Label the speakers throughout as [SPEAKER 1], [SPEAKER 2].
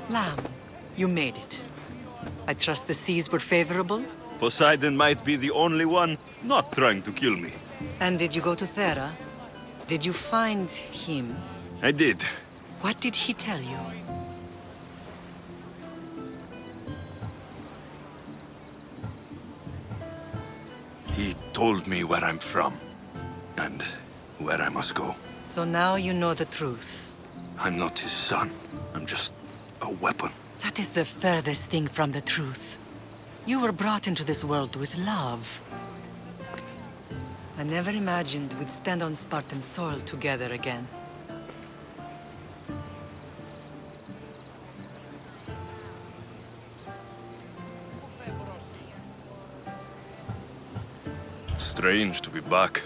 [SPEAKER 1] Lamb, you made it. I trust the seas were favorable?
[SPEAKER 2] Poseidon might be the only one not trying to kill me.
[SPEAKER 1] And did you go to Thera? Did you find him?
[SPEAKER 2] I did.
[SPEAKER 1] What did he tell you?
[SPEAKER 2] He told me where I'm from, and where I must go.
[SPEAKER 1] So now you know the truth.
[SPEAKER 2] I'm not his son. I'm just a weapon.
[SPEAKER 1] That is the furthest thing from the truth. You were brought into this world with love. I never imagined we'd stand on Spartan soil together again.
[SPEAKER 2] Strange to be back.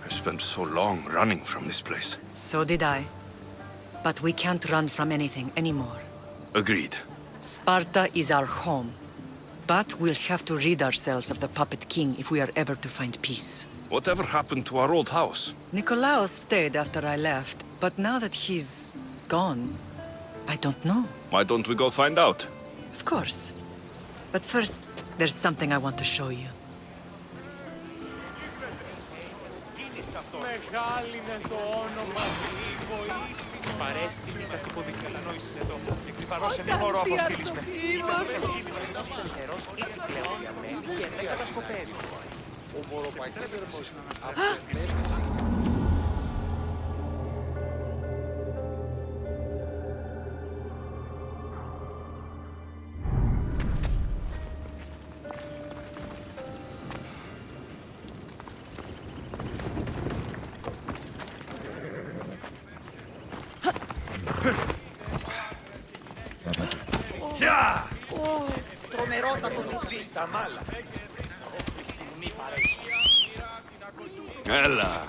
[SPEAKER 2] I've spent so long running from this place.
[SPEAKER 1] So did I. But we can't run from anything anymore.
[SPEAKER 2] Agreed.
[SPEAKER 1] Sparta is our home. But we'll have to rid ourselves of the Puppet King if we are ever to find peace.
[SPEAKER 2] Whatever happened to our old house?
[SPEAKER 1] Nikolaos stayed after I left, but now that he's gone, I don't know.
[SPEAKER 2] Why don't we go find out?
[SPEAKER 1] Of course. But first, there's something I want to show you.
[SPEAKER 2] Έλα!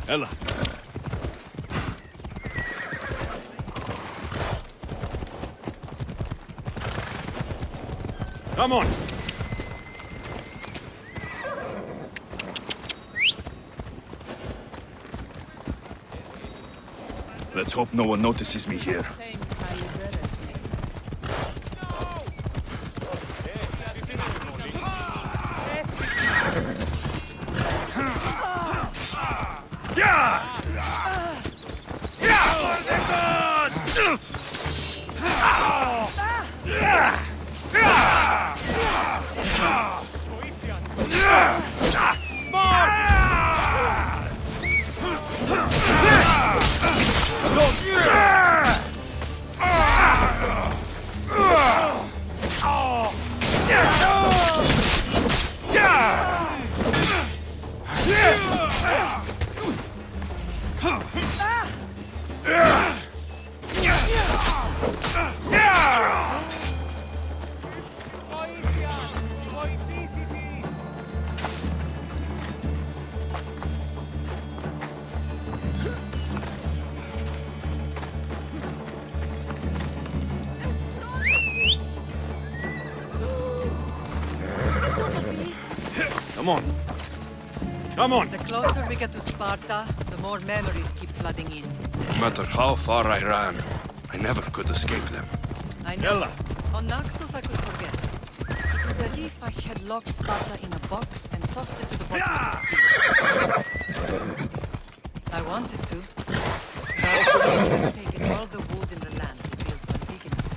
[SPEAKER 2] Έλα! Come on! Let's hope no one notices me here. Come on. Come on!
[SPEAKER 1] The closer we get to Sparta, the more memories keep flooding in.
[SPEAKER 2] No matter how far I ran, I never could escape them.
[SPEAKER 1] I know.
[SPEAKER 2] Ella.
[SPEAKER 1] On Naxos I could forget. It was as if I had locked Sparta in a box and tossed it to the bottom of the sea. I wanted to. But I would have taken all the wood in the land to build one big enough.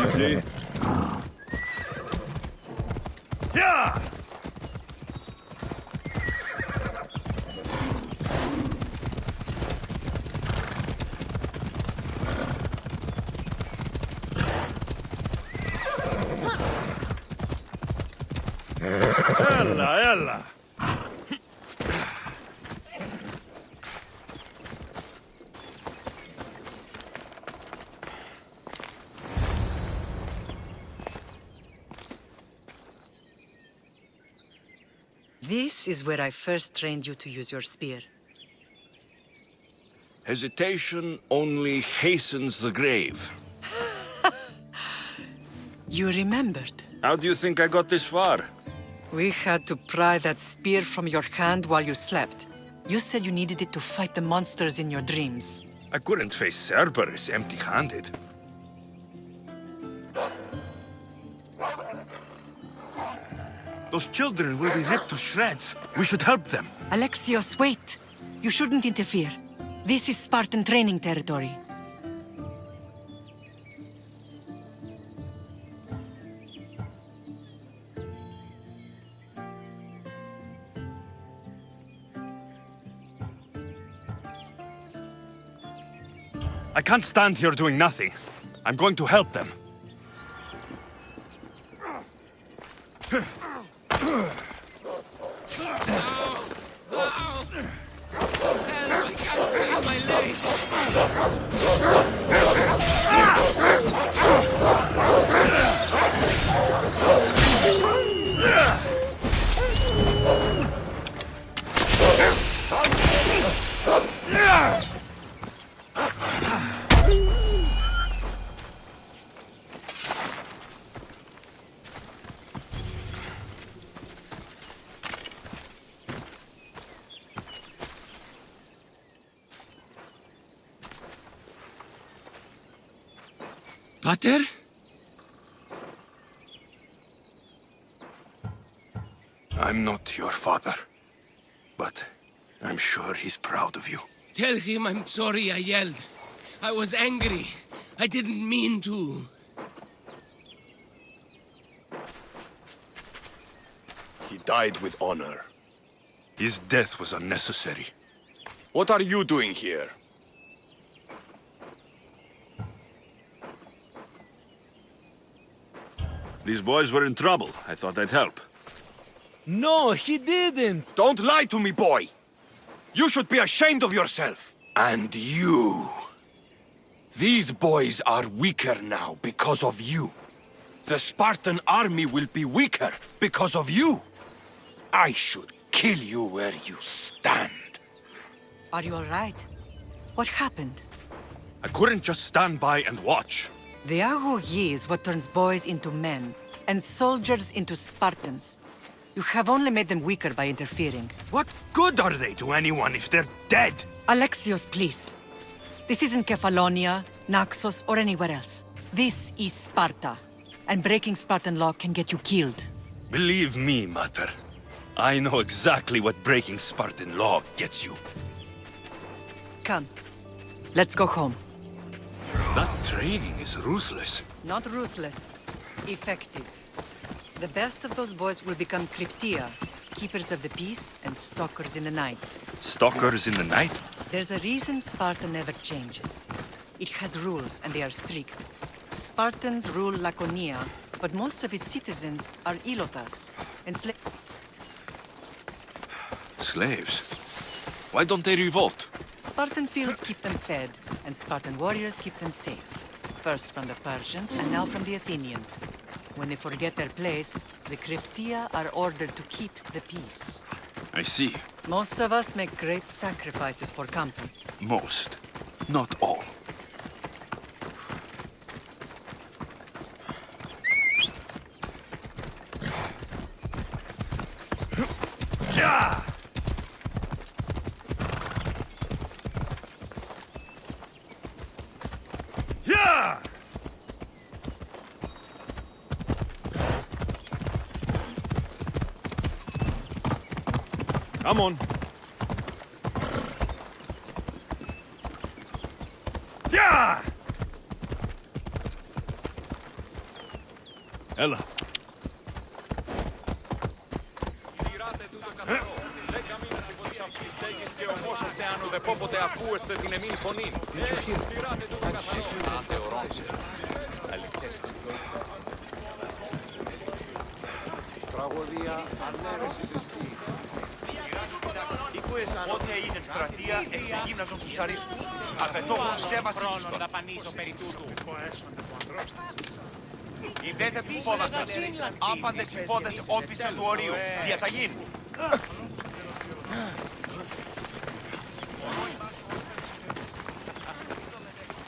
[SPEAKER 2] Easy. Yeah! Ella, Ella!
[SPEAKER 1] This is where I first trained you to use your spear.
[SPEAKER 2] Hesitation only hastens the grave.
[SPEAKER 1] You remembered.
[SPEAKER 2] How do you think I got this far?
[SPEAKER 1] We had to pry that spear from your hand while you slept. You said you needed it to fight the monsters in your dreams.
[SPEAKER 2] I couldn't face Cerberus empty-handed. Those children will be ripped to shreds. We should help them.
[SPEAKER 1] Alexios, wait! You shouldn't interfere. This is Spartan training territory.
[SPEAKER 2] I can't stand here doing nothing. I'm going to help them.
[SPEAKER 3] Pater?
[SPEAKER 2] I'm not your father, but I'm sure he's proud of you.
[SPEAKER 3] Tell him I'm sorry I yelled. I was angry. I didn't mean to.
[SPEAKER 2] He died with honor. His death was unnecessary.
[SPEAKER 4] What are you doing here?
[SPEAKER 2] These boys were in trouble. I thought I'd help.
[SPEAKER 5] No, he didn't!
[SPEAKER 4] Don't lie to me, boy! You should be ashamed of yourself! And you! These boys are weaker now because of you. The Spartan army will be weaker because of you. I should kill you where you stand.
[SPEAKER 1] Are you all right? What happened?
[SPEAKER 2] I couldn't just stand by and watch.
[SPEAKER 1] The Agogi is what turns boys into men, and soldiers into Spartans. You have only made them weaker by interfering.
[SPEAKER 2] What good are they to anyone if they're dead?
[SPEAKER 1] Alexios, please. This isn't Kefalonia, Naxos, or anywhere else. This is Sparta, and breaking Spartan law can get you killed.
[SPEAKER 2] Believe me, Mater. I know exactly what breaking Spartan law gets you.
[SPEAKER 1] Come, let's go home.
[SPEAKER 2] That training is ruthless.
[SPEAKER 1] Not ruthless, effective. The best of those boys will become Cryptia, keepers of the peace and stalkers in the night.
[SPEAKER 2] Stalkers in the night?
[SPEAKER 1] There's a reason Sparta never changes. It has rules, and they are strict. Spartans rule Laconia, but most of its citizens are Ilotas, and
[SPEAKER 2] Slaves? Why don't they revolt?
[SPEAKER 1] Spartan fields keep them fed, and Spartan warriors keep them safe. First from the Persians, and now from the Athenians. When they forget their place, the Cryptia are ordered to keep the peace.
[SPEAKER 2] I see.
[SPEAKER 1] Most of us make great sacrifices for comfort.
[SPEAKER 2] Most. Not all. Come on. Yeah! Έλα.
[SPEAKER 6] Τηράτε τούτο καθαρό. 10 μήνες υπότις αυτής στέγης και ομόσαστε αν ουδεπόποτε ακούεστε την εμήν φωνή. Τηράτε τούτο καθαρό. Άσε ορόμψε. Αληθές αστικό.
[SPEAKER 7] Τραγωδία ανέρεσης εστί.
[SPEAKER 8] Ήκουες ότι η εκστρατεία εξεγύμναζον τους αρίστους. Απαιτώμουν σέβαση ιστών. Ιδέτε τους πόδασας. Άπαντες οι πόδες όπισθεν του ορίου. Διαταγήν.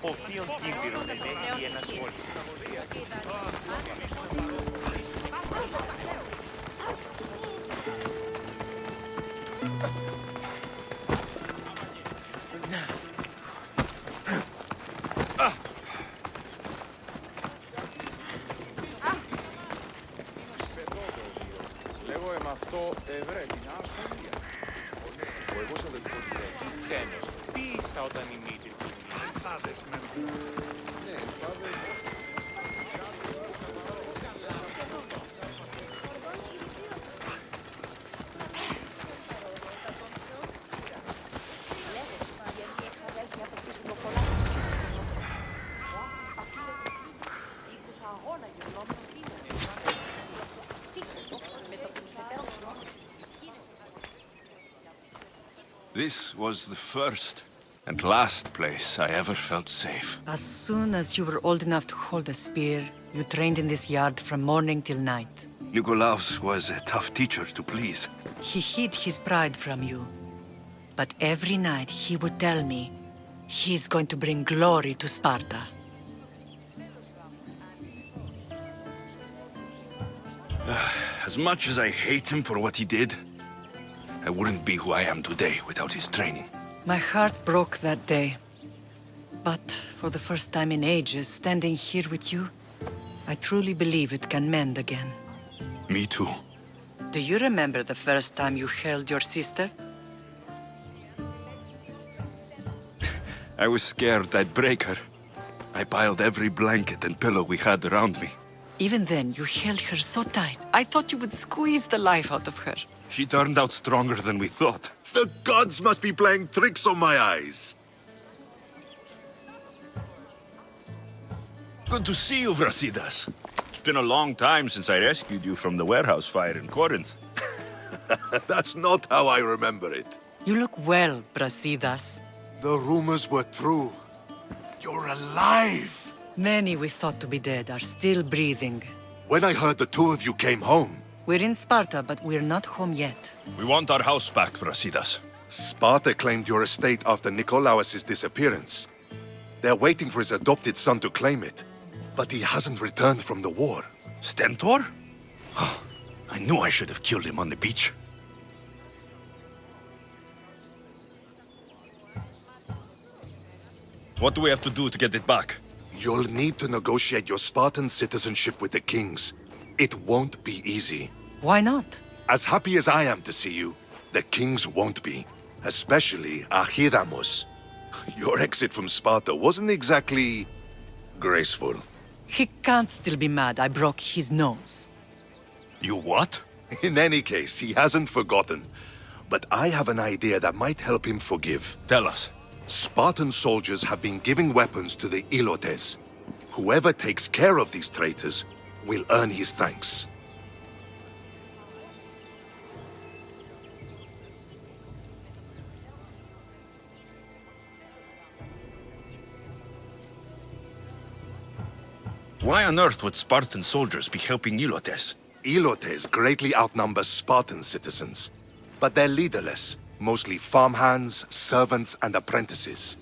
[SPEAKER 8] Οποιον κύβηρον ενέχει ένας όλης.
[SPEAKER 7] Λέγω αυτό ευρέτηνα ασχολία. Ο εγώ αδελφός μου λέει.
[SPEAKER 8] Ξένος, πίστα όταν η μύτη του είναι. Πάδες με
[SPEAKER 7] Ναι, πάδες.
[SPEAKER 2] This was the first and last place I ever felt safe.
[SPEAKER 1] As soon as you were old enough to hold a spear, you trained in this yard from morning till night.
[SPEAKER 2] Nikolaos was a tough teacher to please.
[SPEAKER 1] He hid his pride from you. But every night he would tell me, he's going to bring glory to Sparta.
[SPEAKER 2] As much as I hate him for what he did, I wouldn't be who I am today without his training.
[SPEAKER 1] My heart broke that day. But for the first time in ages, standing here with you, I truly believe it can mend again.
[SPEAKER 2] Me too.
[SPEAKER 1] Do you remember the first time you held your sister?
[SPEAKER 2] I was scared I'd break her. I piled every blanket and pillow we had around me.
[SPEAKER 1] Even then, you held her so tight, I thought you would squeeze the life out of her.
[SPEAKER 2] She turned out stronger than we thought.
[SPEAKER 9] The gods must be playing tricks on my eyes.
[SPEAKER 2] Good to see you, Brasidas. It's been a long time since I rescued you from the warehouse fire in Corinth.
[SPEAKER 9] That's not how I remember it.
[SPEAKER 1] You look well, Brasidas.
[SPEAKER 9] The rumors were true. You're alive!
[SPEAKER 1] Many we thought to be dead are still breathing.
[SPEAKER 9] When I heard the two of you came home,
[SPEAKER 1] We're in Sparta, but we're not home yet.
[SPEAKER 2] We want our house back, Brasidas.
[SPEAKER 9] Sparta claimed your estate after Nikolaos' disappearance. They're waiting for his adopted son to claim it. But he hasn't returned from the war.
[SPEAKER 2] Stentor? I knew I should have killed him on the beach. What do we have to do to get it back?
[SPEAKER 9] You'll need to negotiate your Spartan citizenship with the kings. It won't be easy.
[SPEAKER 1] Why not?
[SPEAKER 9] As happy as I am to see you, the kings won't be. Especially Archidamos. Your exit from Sparta wasn't exactly graceful.
[SPEAKER 1] He can't still be mad I broke his nose.
[SPEAKER 2] You what?
[SPEAKER 9] In any case, he hasn't forgotten. But I have an idea that might help him forgive.
[SPEAKER 2] Tell us.
[SPEAKER 9] Spartan soldiers have been giving weapons to the Ilotes. Whoever takes care of these traitors will earn his thanks.
[SPEAKER 2] Why on earth would Spartan soldiers be helping Ilotes?
[SPEAKER 9] Ilotes greatly outnumber Spartan citizens, but they're leaderless, mostly farmhands, servants, and apprentices.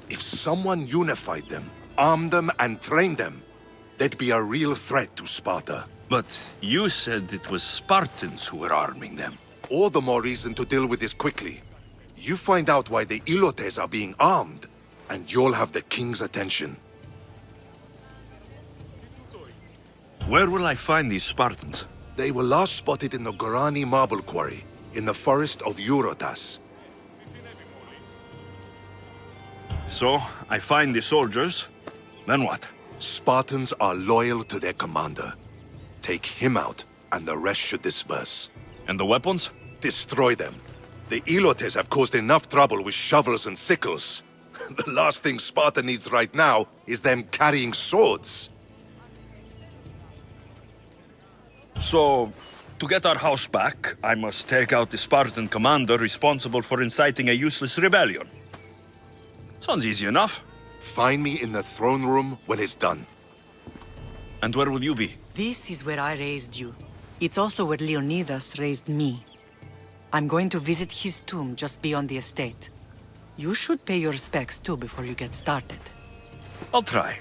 [SPEAKER 9] If someone unified them, armed them, and trained them, they'd be a real threat to Sparta.
[SPEAKER 2] But you said it was Spartans who were arming them.
[SPEAKER 9] All the more reason to deal with this quickly. You find out why the Ilotes are being armed, and you'll have the king's attention.
[SPEAKER 2] Where will I find these Spartans?
[SPEAKER 9] They were last spotted in the Gorani marble quarry, in the forest of Eurotas.
[SPEAKER 2] So, I find the soldiers, then what?
[SPEAKER 9] Spartans are loyal to their commander. Take him out, and the rest should disperse.
[SPEAKER 2] And the weapons?
[SPEAKER 9] Destroy them. The Ilotes have caused enough trouble with shovels and sickles. The last thing Sparta needs right now is them carrying swords.
[SPEAKER 2] So, to get our house back, I must take out the Spartan commander responsible for inciting a useless rebellion. Sounds easy enough.
[SPEAKER 9] Find me in the throne room when it's done.
[SPEAKER 2] And where will you be?
[SPEAKER 1] This is where I raised you. It's also where Leonidas raised me. I'm going to visit his tomb just beyond the estate. You should pay your respects too before you get started.
[SPEAKER 2] I'll try.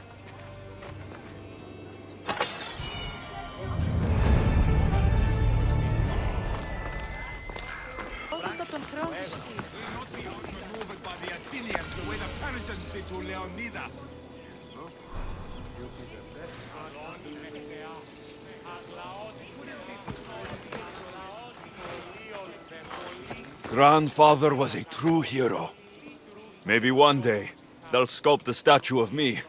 [SPEAKER 10] Grandfather was a true hero. Maybe one day, they'll sculpt a statue of me.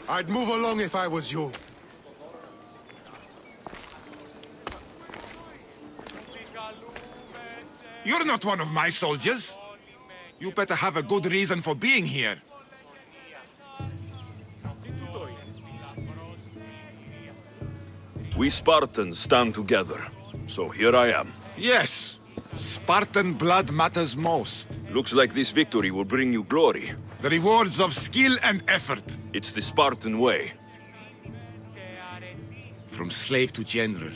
[SPEAKER 9] I'd move along if I was you.
[SPEAKER 11] You're not one of my soldiers. You better have a good reason for being here.
[SPEAKER 10] We Spartans stand together, so here I am.
[SPEAKER 11] Yes, Spartan blood matters most.
[SPEAKER 10] Looks like this victory will bring you glory.
[SPEAKER 11] The rewards of skill and effort.
[SPEAKER 10] It's the Spartan way.
[SPEAKER 11] From slave to general,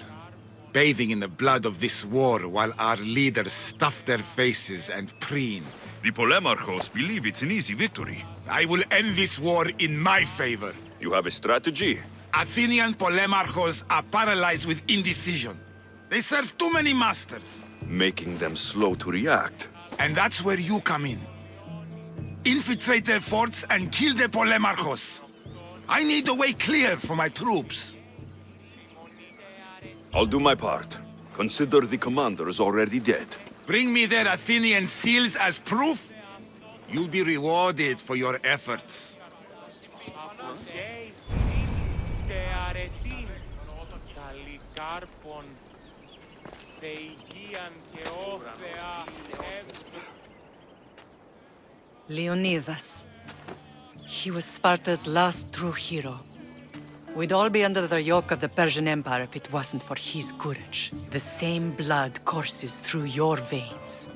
[SPEAKER 11] bathing in the blood of this war while our leaders stuff their faces and preen.
[SPEAKER 2] The Polemarchos believe it's an easy victory.
[SPEAKER 11] I will end this war in my favor.
[SPEAKER 10] You have a strategy?
[SPEAKER 11] Athenian Polemarchos are paralyzed with indecision. They serve too many masters.
[SPEAKER 10] Making them slow to react.
[SPEAKER 11] And that's where you come in. Infiltrate their forts and kill the Polemarchos. I need the way clear for my troops.
[SPEAKER 10] I'll do my part. Consider the commander is already dead.
[SPEAKER 11] Bring me their Athenian seals as proof. You'll be rewarded for your efforts.
[SPEAKER 1] Leonidas. He was Sparta's last true hero. We'd all be under the yoke of the Persian Empire if it wasn't for his courage. The same blood courses through your veins.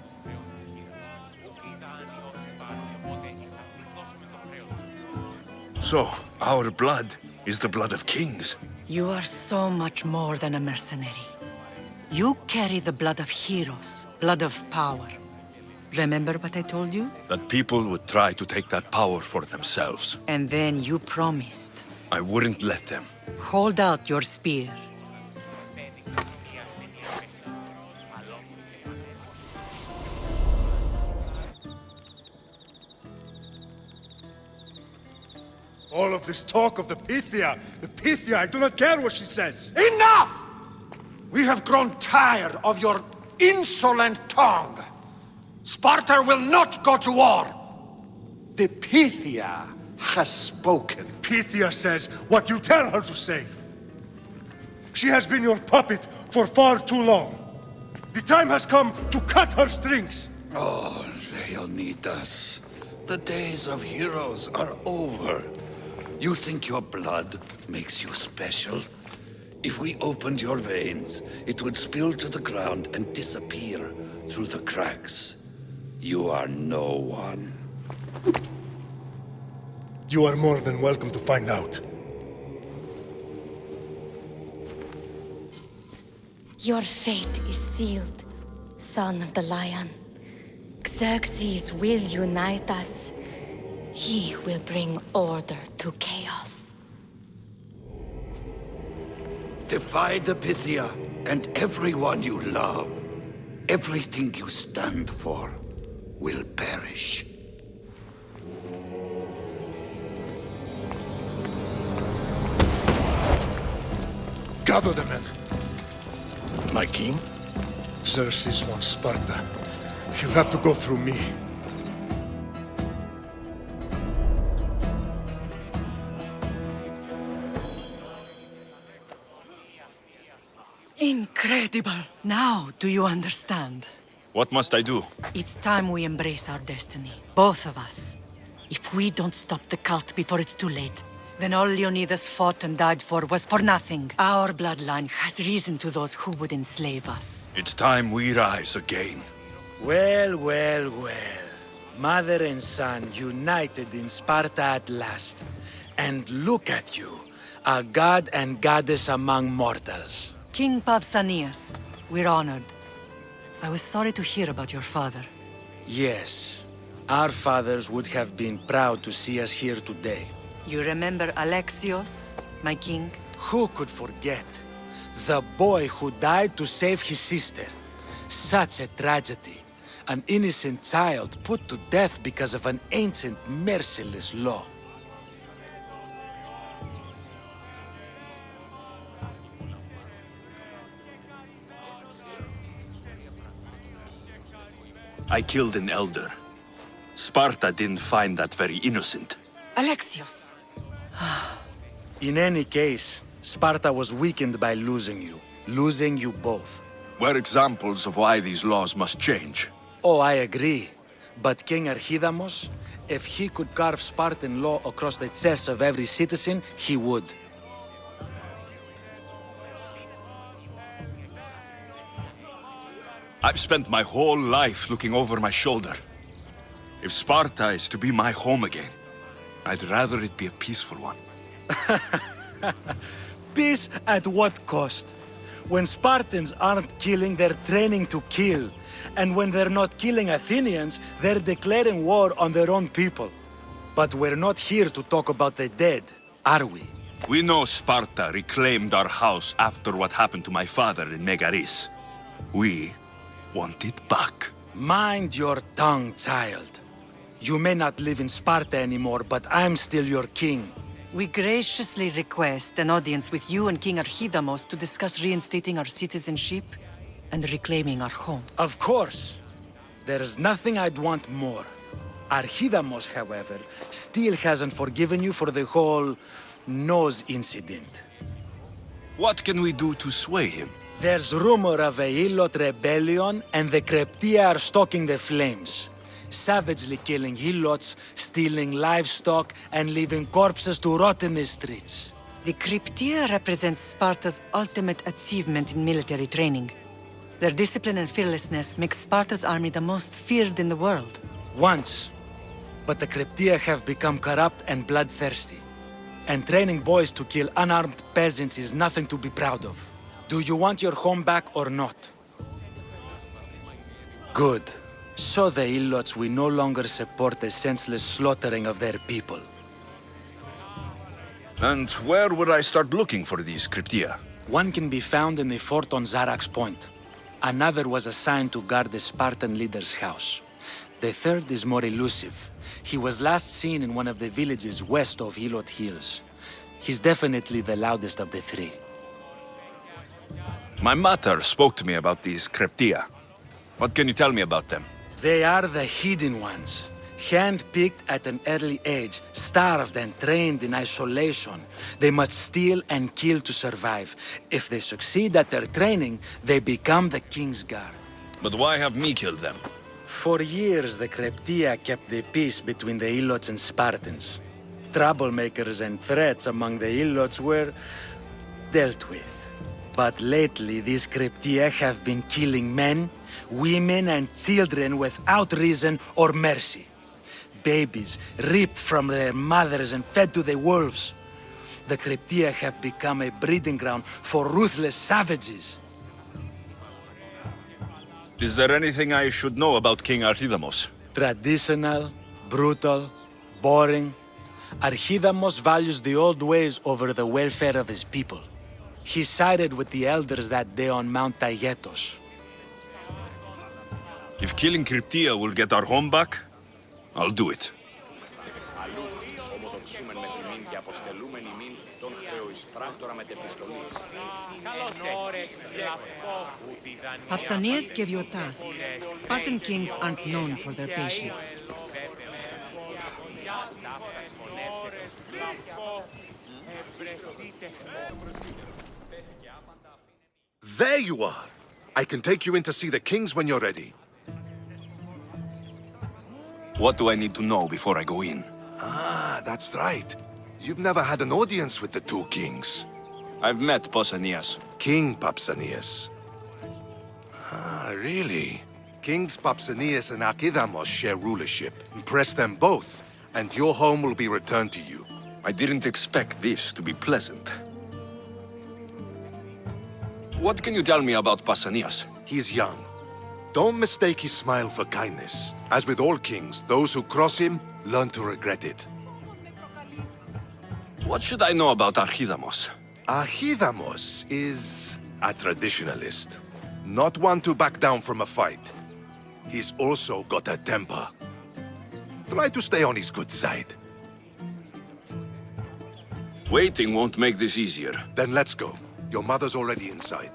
[SPEAKER 2] So, our blood is the blood of kings.
[SPEAKER 1] You are so much more than a mercenary. You carry the blood of heroes, blood of power. Remember what I told you?
[SPEAKER 2] That people would try to take that power for themselves.
[SPEAKER 1] And then you promised.
[SPEAKER 2] I wouldn't let them.
[SPEAKER 1] Hold out your spear.
[SPEAKER 12] All of this talk of the Pythia, I do not care what she says.
[SPEAKER 9] Enough! We have grown tired of your insolent tongue. Sparta will not go to war. The Pythia has spoken.
[SPEAKER 12] Pythia says what you tell her to say. She has been your puppet for far too long. The time has come to cut her strings.
[SPEAKER 13] Oh, Leonidas, the days of heroes are over. You think your blood makes you special? If we opened your veins, it would spill to the ground and disappear through the cracks. You are no one.
[SPEAKER 12] You are more than welcome to find out.
[SPEAKER 14] Your fate is sealed, son of the lion. Xerxes will unite us. He will bring order to chaos.
[SPEAKER 13] Defy the Pythia and everyone you love. Everything you stand for will perish.
[SPEAKER 12] Gather the men. My king? Xerxes wants Sparta. She'll have to go through me.
[SPEAKER 1] Incredible! Now, do you understand?
[SPEAKER 2] What must I do?
[SPEAKER 1] It's time we embrace our destiny. Both of us. If we don't stop the cult before it's too late, then all Leonidas fought and died for was for nothing. Our bloodline has risen to those who would enslave us.
[SPEAKER 2] It's time we rise again.
[SPEAKER 5] Well, well, well. Mother and son united in Sparta at last. And look at you, a god and goddess among mortals.
[SPEAKER 1] King Pausanias, we're honored. I was sorry to hear about your father.
[SPEAKER 5] Yes, our fathers would have been proud to see us here today.
[SPEAKER 1] You remember Alexios, my king?
[SPEAKER 5] Who could forget? The boy who died to save his sister. Such a tragedy. An innocent child put to death because of an ancient, merciless law.
[SPEAKER 2] I killed an elder. Sparta didn't find that very innocent.
[SPEAKER 1] Alexios!
[SPEAKER 5] In any case, Sparta was weakened by losing you both.
[SPEAKER 2] We're examples of why these laws must change.
[SPEAKER 5] Oh, I agree. But King Archidamos, if he could carve Spartan law across the chests of every citizen, he would.
[SPEAKER 2] I've spent my whole life looking over my shoulder. If Sparta is to be my home again, I'd rather it be a peaceful one.
[SPEAKER 5] Peace at what cost? When Spartans aren't killing, they're training to kill. And when they're not killing Athenians, they're declaring war on their own people. But we're not here to talk about the dead, are we?
[SPEAKER 2] We know Sparta reclaimed our house after what happened to my father in Megaris. We want it back.
[SPEAKER 5] Mind your tongue, child. You may not live in Sparta anymore, but I'm still your king.
[SPEAKER 1] We graciously request an audience with you and King Archidamos to discuss reinstating our citizenship and reclaiming our home.
[SPEAKER 5] Of course. There's nothing I'd want more. Archidamos, however, still hasn't forgiven you for the whole nose incident.
[SPEAKER 2] What can we do to sway him?
[SPEAKER 5] There's rumor of a Helot rebellion, and the Kryptia are stoking the flames. Savagely killing Helots, stealing livestock, and leaving corpses to rot in the streets.
[SPEAKER 1] The Kryptia represents Sparta's ultimate achievement in military training. Their discipline and fearlessness make Sparta's army the most feared in the world.
[SPEAKER 5] Once. But the Kryptia have become corrupt and bloodthirsty. And training boys to kill unarmed peasants is nothing to be proud of. Do you want your home back or not? Good. So the Helots will no longer support the senseless slaughtering of their people.
[SPEAKER 2] And where would I start looking for these Kryptia?
[SPEAKER 5] One can be found in the fort on Zarak's Point. Another was assigned to guard the Spartan leader's house. The third is more elusive. He was last seen in one of the villages west of Helot Hills. He's definitely the loudest of the three.
[SPEAKER 2] My mater spoke to me about these Kryptia. What can you tell me about them?
[SPEAKER 5] They are the hidden ones. Hand-picked at an early age, starved and trained in isolation. They must steal and kill to survive. If they succeed at their training, they become the king's guard.
[SPEAKER 2] But why have me killed them?
[SPEAKER 5] For years, the Kryptia kept the peace between the Helots and Spartans. Troublemakers and threats among the Helots were dealt with. But lately, these Kryptia have been killing men, women, and children without reason or mercy. Babies ripped from their mothers and fed to the wolves. The Kryptia have become a breeding ground for ruthless savages.
[SPEAKER 2] Is there anything I should know about King Archidamos?
[SPEAKER 5] Traditional, brutal, boring. Archidamos values the old ways over the welfare of his people. He sided with the elders that day on Mount Taygetos.
[SPEAKER 2] If killing Kryptia will get our home back, I'll do it.
[SPEAKER 1] Pausanias gave you a task. Spartan kings aren't known for their patience.
[SPEAKER 9] There you are! I can take you in to see the kings when you're ready.
[SPEAKER 2] What do I need to know before I go in?
[SPEAKER 9] Ah, that's right. You've never had an audience with the two kings.
[SPEAKER 2] I've met Pausanias.
[SPEAKER 9] King Pausanias. Ah, really? Kings Pausanias and Archidamos share rulership. Impress them both, and your home will be returned to you.
[SPEAKER 2] I didn't expect this to be pleasant. What can you tell me about Pausanias?
[SPEAKER 9] He's young. Don't mistake his smile for kindness. As with all kings, those who cross him learn to regret it.
[SPEAKER 2] What should I know about Archidamos?
[SPEAKER 9] Archidamos is a traditionalist. Not one to back down from a fight. He's also got a temper. Try to stay on his good side.
[SPEAKER 2] Waiting won't make this easier.
[SPEAKER 9] Then let's go. Your mother's already inside.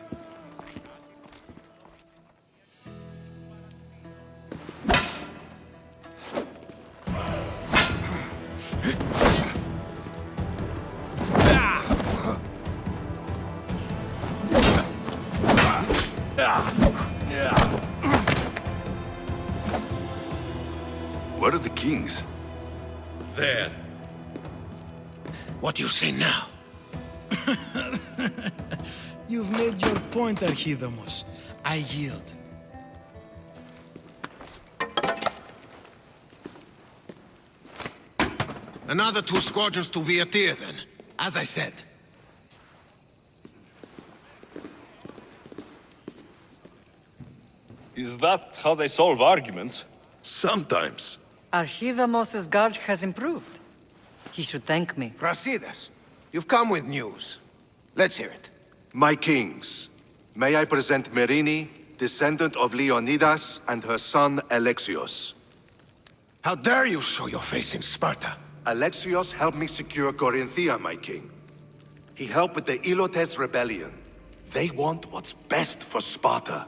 [SPEAKER 2] Where are the kings?
[SPEAKER 13] There. What do you say now?
[SPEAKER 5] You've made your point, Archidamos. I yield.
[SPEAKER 13] Another 2 squadrons to Viatir, then. As I said.
[SPEAKER 2] Is that how they solve arguments?
[SPEAKER 9] Sometimes.
[SPEAKER 1] Archidamos's guard has improved. He should thank me.
[SPEAKER 13] Brasidas, you've come with news. Let's hear it.
[SPEAKER 9] My kings, may I present Merini, descendant of Leonidas, and her son Alexios.
[SPEAKER 13] How dare you show your face in Sparta?
[SPEAKER 9] Alexios helped me secure Corinthia, my king. He helped with the Ilotes rebellion. They want what's best for Sparta.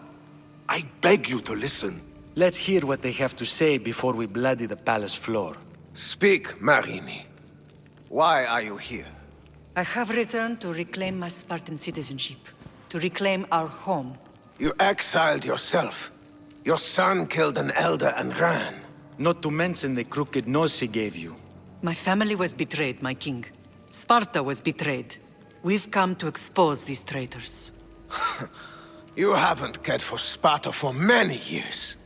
[SPEAKER 9] I beg you to listen.
[SPEAKER 5] Let's hear what they have to say before we bloody the palace floor.
[SPEAKER 13] Speak, Marini. Why are you here?
[SPEAKER 1] I have returned to reclaim my Spartan citizenship, to reclaim our home.
[SPEAKER 13] You exiled yourself. Your son killed an elder and ran.
[SPEAKER 5] Not to mention the crooked nose he gave you.
[SPEAKER 1] My family was betrayed, my king. Sparta was betrayed. We've come to expose these traitors.
[SPEAKER 13] You haven't cared for Sparta for many years.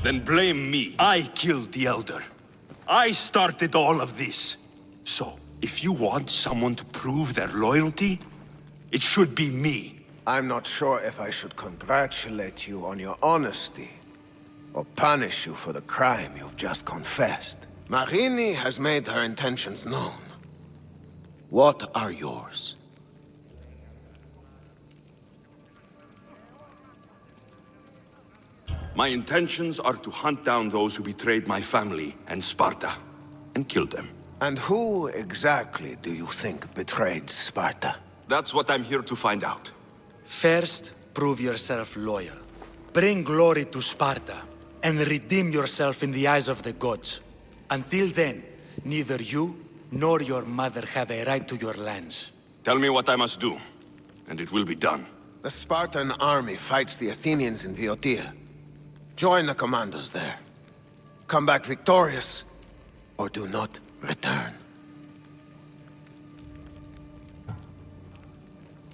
[SPEAKER 2] Then blame me. I killed the elder. I started all of this. So, if you want someone to prove their loyalty, it should be me.
[SPEAKER 13] I'm not sure if I should congratulate you on your honesty, or punish you for the crime you've just confessed. Marini has made her intentions known. What are yours?
[SPEAKER 2] My intentions are to hunt down those who betrayed my family and Sparta, and kill them.
[SPEAKER 13] And who exactly do you think betrayed Sparta?
[SPEAKER 2] That's what I'm here to find out.
[SPEAKER 5] First, prove yourself loyal. Bring glory to Sparta, and redeem yourself in the eyes of the gods. Until then, neither you nor your mother have a right to your lands.
[SPEAKER 2] Tell me what I must do, and it will be done.
[SPEAKER 13] The Spartan army fights the Athenians in Viotia. Join the commandos there. Come back victorious, or do not return.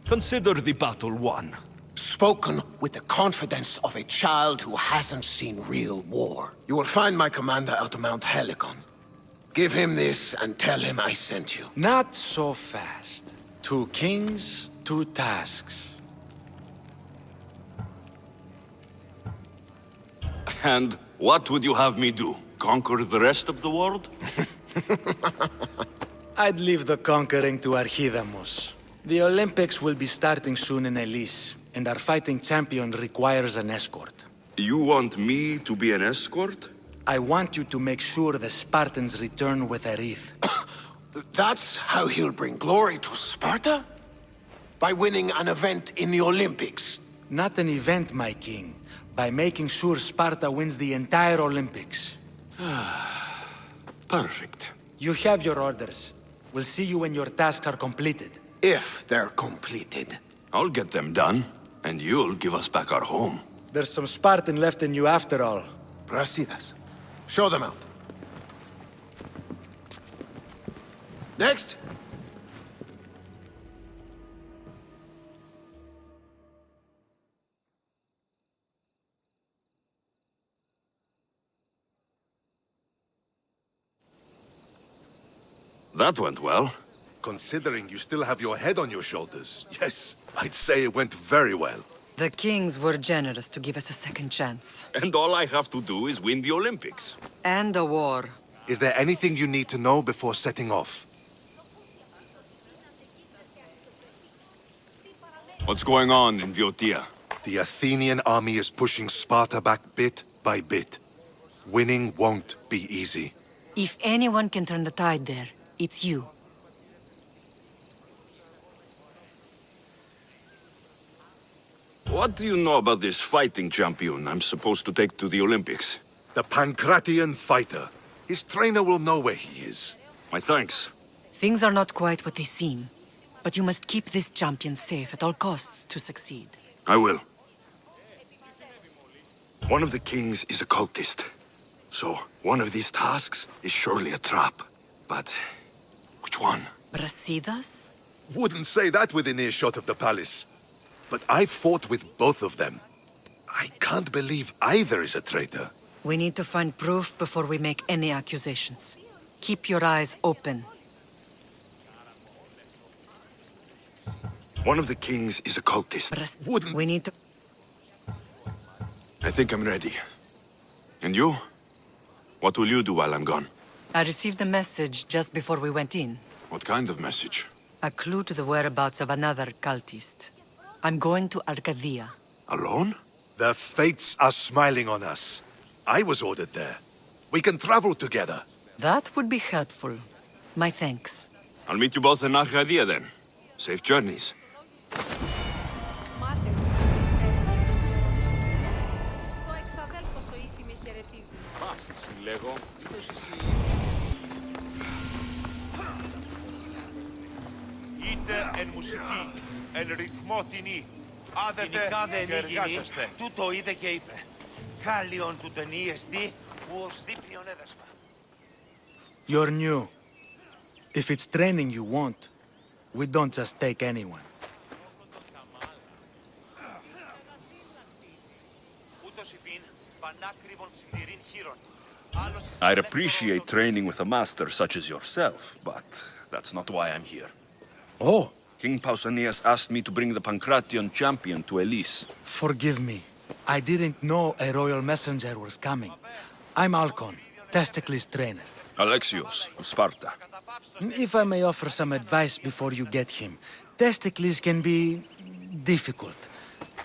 [SPEAKER 2] Consider the battle won.
[SPEAKER 13] Spoken with the confidence of a child who hasn't seen real war. You will find my commander at Mount Helicon. Give him this and tell him I sent you.
[SPEAKER 5] Not so fast. 2 kings, 2 tasks.
[SPEAKER 2] And what would you have me do? Conquer the rest of the world?
[SPEAKER 5] I'd leave the conquering to Archidamos. The Olympics will be starting soon in Elis, and our fighting champion requires an escort.
[SPEAKER 2] You want me to be an escort?
[SPEAKER 5] I want you to make sure the Spartans return with a wreath.
[SPEAKER 13] That's how he'll bring glory to Sparta? By winning an event in the Olympics?
[SPEAKER 5] Not an event, my king. By making sure Sparta wins the entire Olympics.
[SPEAKER 2] Perfect.
[SPEAKER 5] You have your orders. We'll see you when your tasks are completed.
[SPEAKER 13] If they're completed.
[SPEAKER 2] I'll get them done, and you'll give us back our home.
[SPEAKER 5] There's some Spartan left in you after all.
[SPEAKER 13] Brasidas, show them out. Next!
[SPEAKER 2] That went well.
[SPEAKER 9] Considering you still have your head on your shoulders, yes, I'd say it went very well.
[SPEAKER 1] The kings were generous to give us a second chance.
[SPEAKER 2] And all I have to do is win the Olympics.
[SPEAKER 1] And a war.
[SPEAKER 9] Is there anything you need to know before setting off?
[SPEAKER 2] What's going on in Viotia?
[SPEAKER 9] The Athenian army is pushing Sparta back bit by bit. Winning won't be easy.
[SPEAKER 1] If anyone can turn the tide there, it's you.
[SPEAKER 2] What do you know about this fighting champion I'm supposed to take to the Olympics?
[SPEAKER 9] The Pancratian fighter. His trainer will know where he is.
[SPEAKER 2] My thanks.
[SPEAKER 1] Things are not quite what they seem, but you must keep this champion safe at all costs to succeed.
[SPEAKER 2] I will. One of the kings is a cultist. So, one of these tasks is surely a trap. But, which one?
[SPEAKER 1] Brasidas?
[SPEAKER 9] Wouldn't say that within earshot of the palace. But I fought with both of them. I can't believe either is a traitor.
[SPEAKER 1] We need to find proof before we make any accusations. Keep your eyes open.
[SPEAKER 2] One of the kings is a cultist.
[SPEAKER 1] We need to...
[SPEAKER 2] I think I'm ready. And you? What will you do while I'm gone?
[SPEAKER 1] I received a message just before we went in.
[SPEAKER 2] What kind of message?
[SPEAKER 1] A clue to the whereabouts of another cultist. I'm going to Arcadia.
[SPEAKER 2] Alone?
[SPEAKER 9] The fates are smiling on us. I was ordered there. We can travel together.
[SPEAKER 1] That would be helpful. My thanks.
[SPEAKER 2] I'll meet you both in Arcadia then. Safe journeys.
[SPEAKER 8] Είτε εν μουσική, εν ρυθμό τινή. Άδετε και εργάζεστε. Τούτο είδε και είπε. Κάλιον του ταινί εστί, που ως δίπλιον έδεσμα.
[SPEAKER 5] You're new. If it's training you want, we don't just take anyone.
[SPEAKER 8] Ούτως υπήν, πανάκριβον συντηρήν χείρον.
[SPEAKER 10] I'd appreciate training with a master such as yourself, but that's not why I'm here.
[SPEAKER 5] Oh!
[SPEAKER 10] King Pausanias asked me to bring the Pancratian champion to Elise.
[SPEAKER 5] Forgive me. I didn't know a royal messenger was coming. I'm Alcon, Testicles' trainer.
[SPEAKER 10] Alexios, of Sparta.
[SPEAKER 5] If I may offer some advice before you get him, Testicles can be difficult.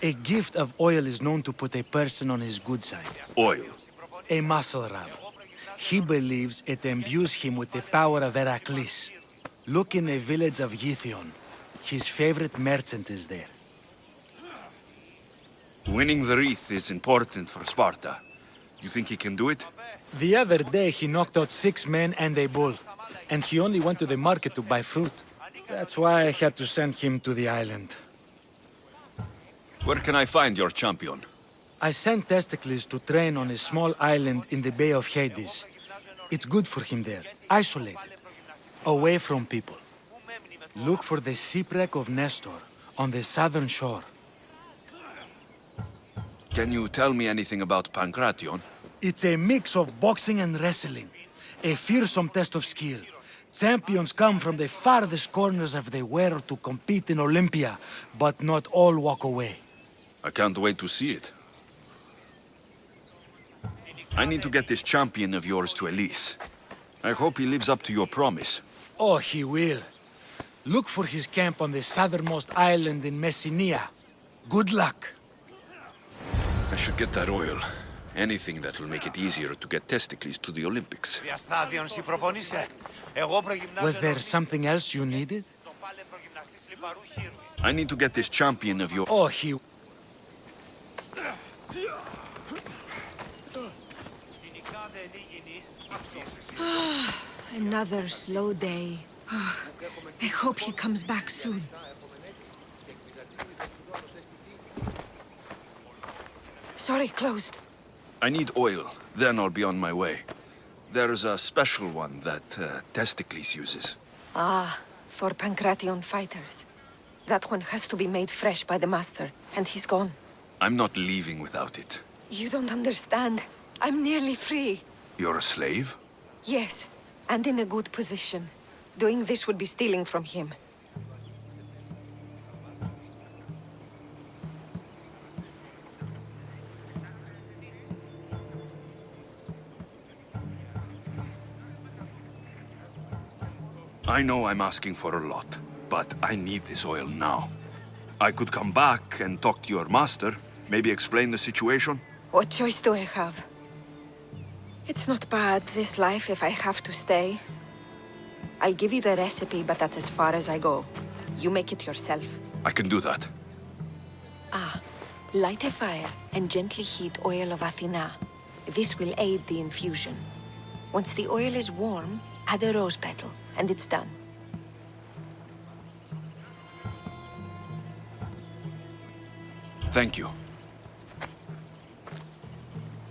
[SPEAKER 5] A gift of oil is known to put a person on his good side.
[SPEAKER 10] Oil?
[SPEAKER 5] A muscle rub. He believes it imbues him with the power of Heracles. Look in the village of Githion. His favorite merchant is there.
[SPEAKER 10] Winning the wreath is important for Sparta. You think he can do it?
[SPEAKER 5] The other day he knocked out 6 men and a bull. And he only went to the market to buy fruit. That's why I had to send him to the island.
[SPEAKER 10] Where can I find your champion?
[SPEAKER 5] I sent Testicles to train on a small island in the Bay of Hades. It's good for him there, isolated, away from people. Look for the shipwreck of Nestor on the southern shore.
[SPEAKER 10] Can you tell me anything about Pancration?
[SPEAKER 5] It's a mix of boxing and wrestling. A fearsome test of skill. Champions come from the farthest corners of the world to compete in Olympia, but not all walk away.
[SPEAKER 10] I can't wait to see it. I need to get this champion of yours to Elise. I hope he lives up to your promise.
[SPEAKER 5] Oh, he will. Look for his camp on the southernmost island in Messenia. Good luck.
[SPEAKER 10] I should get that oil. Anything that will make it easier to get Testicles to the Olympics.
[SPEAKER 5] Was there something else you needed?
[SPEAKER 10] I need to get this champion of your...
[SPEAKER 5] Oh, he...
[SPEAKER 15] Another slow day. I hope he comes back soon. Sorry, closed.
[SPEAKER 10] I need oil, then I'll be on my way. There's a special one that Testicles uses.
[SPEAKER 15] Ah, for Pancration fighters. That one has to be made fresh by the master, and he's gone.
[SPEAKER 10] I'm not leaving without it.
[SPEAKER 15] You don't understand. I'm nearly free.
[SPEAKER 10] You're a slave?
[SPEAKER 15] Yes, and in a good position. Doing this would be stealing from him.
[SPEAKER 10] I know I'm asking for a lot, but I need this oil now. I could come back and talk to your master, maybe explain the situation.
[SPEAKER 15] What choice do I have? It's not bad, this life, if I have to stay. I'll give you the recipe, but that's as far as I go. You make it yourself.
[SPEAKER 10] I can do that.
[SPEAKER 15] Light a fire and gently heat oil of Athena. This will aid the infusion. Once the oil is warm, add a rose petal, and it's done.
[SPEAKER 10] Thank you.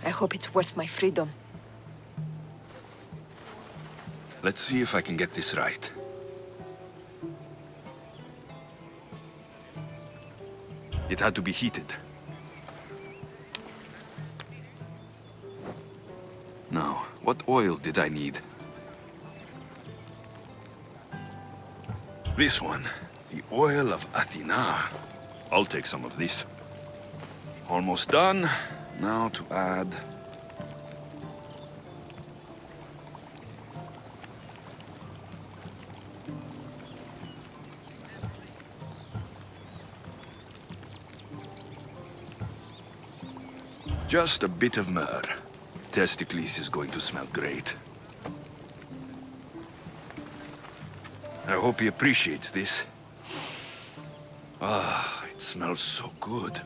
[SPEAKER 15] I hope it's worth my freedom.
[SPEAKER 10] Let's see if I can get this right. It had to be heated. Now, what oil did I need? This one, the oil of Athena. I'll take some of this. Almost done. Now to add... just a bit of myrrh. Testicles is going to smell great. I hope he appreciates this. Ah, it smells so good.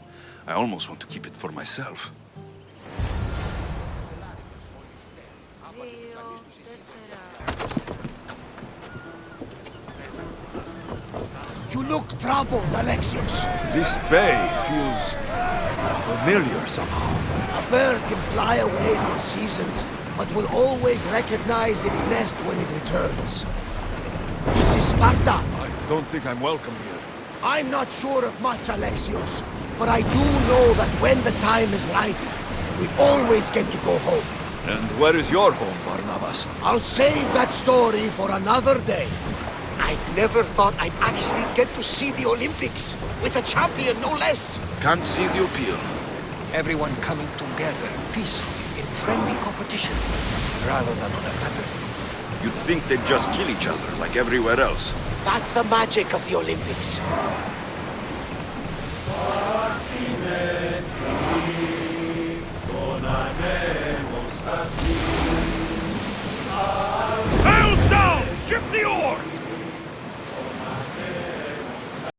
[SPEAKER 10] I almost want to keep it for myself.
[SPEAKER 16] You look troubled, Alexios.
[SPEAKER 10] This bay feels familiar somehow.
[SPEAKER 16] A bird can fly away for seasons, but will always recognize its nest when it returns. This is Sparta.
[SPEAKER 10] I don't think I'm welcome here.
[SPEAKER 16] I'm not sure of much, Alexios, but I do know that when the time is right, we always get to go home.
[SPEAKER 10] And where is your home, Barnabas?
[SPEAKER 16] I'll save that story for another day. I never thought I'd actually get to see the Olympics, with a champion, no less.
[SPEAKER 10] Can't see the appeal.
[SPEAKER 17] Everyone coming together peacefully in friendly competition, rather than on a battlefield.
[SPEAKER 10] You'd think they'd just kill each other, like everywhere else.
[SPEAKER 16] That's the magic of the Olympics.
[SPEAKER 18] Τον ανέμο σταθεί